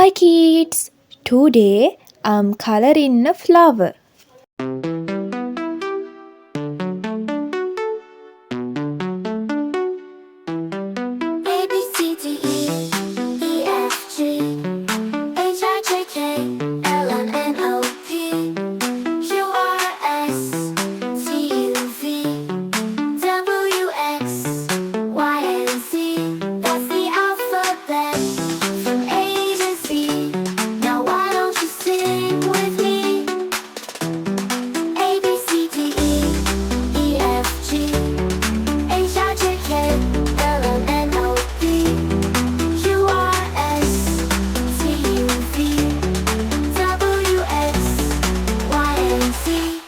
Hi kids! Today I'm coloring a flower. A B C D E E F G H I J K L M N O P Q R S T U V W X Y and Z. That's the alphabet from A to Z. Now why don't you sing with me? A B C D E E F G H I J K L M N O P Q R S T U V W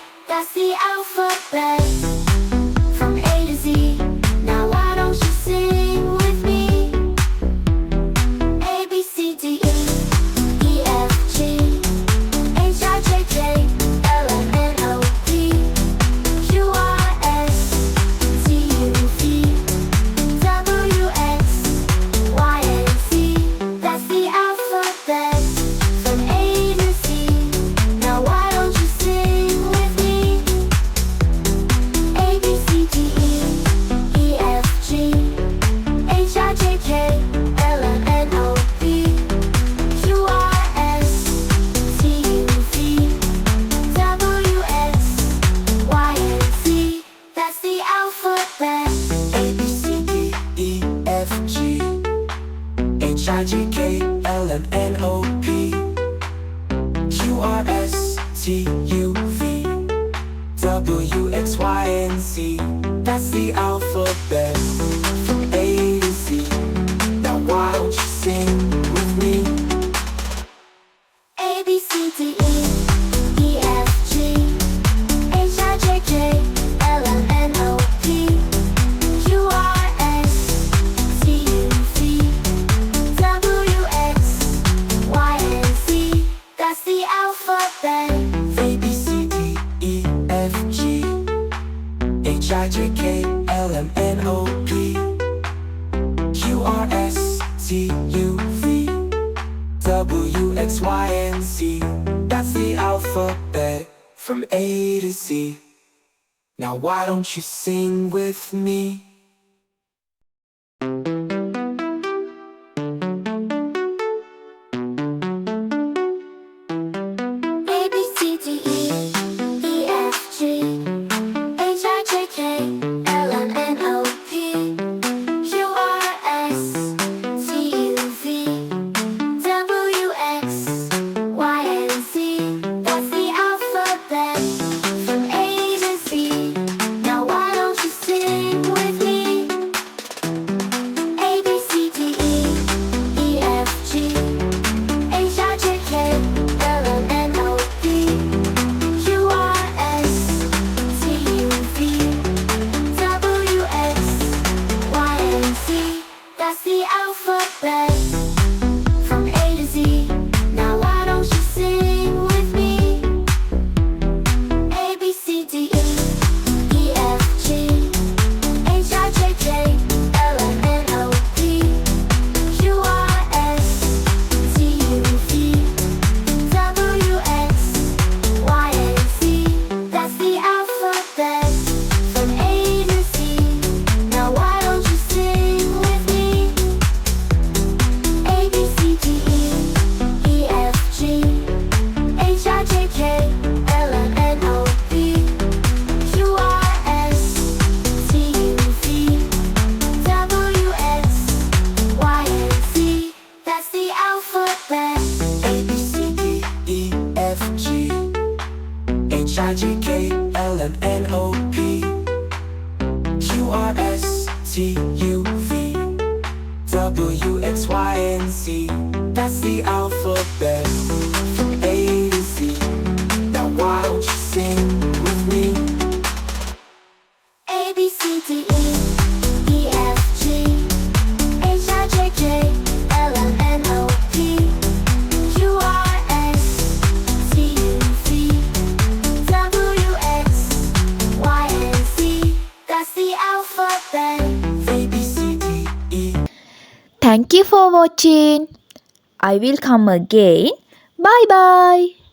X Y and Z. That's the alphabet from A to Z. Now why don't you sing with me? A B C D E E F G H I J K L M N O P Q R S T U V W X Y and Z. That's the alphabet from A to Z. Now why don't you sing with me? A B C D E E F G H I J K L M N O P Q R S T U V W X Y and Z. That's the alphabet. A B C D E F G H I J K L M N O P Q R S T U V W X Y and Z. That's the alphabet from A to Z. Now why don't you sing with me? A B C D E E F G H I J K L M N O P Q R S T U V W X Y and Z. That's the alphabet. A B C D E F G H I J K L M N O P Q R S T U V W X Y and Z. That's the alphabet from A to Z. Now why don't you sing with me? A B C D E E F G H I J K L M N O P Q R S T U V W X Y and Z. That's the alphabet from A to Z. Now why don't you sing with me? A B C D E E F G H I J K L M N O P Q R S T U V W X Y and Z. That's the alphabet from A to Z. Now why don't you sing with me? A B C D E E F G H I J K L M N O P Q R S T U V W X Y and Z. That's the alphabet from A to Z. Now why don't you sing with me? A B C D E E F G H I J K L M N O P Q R S T U V W X Y and Z. That's the alphabet. A B C D E F G H I J K L M N O P Q R S T U V W X Y and Z. That's the alphabet from A to Z. Now why don't you sing with me? A B C D E E F G H I J K L M N O P Q R S T U V W X Y and Z. That's the alphabet. A B C D E. Thank you for watching. I will come again. Bye bye.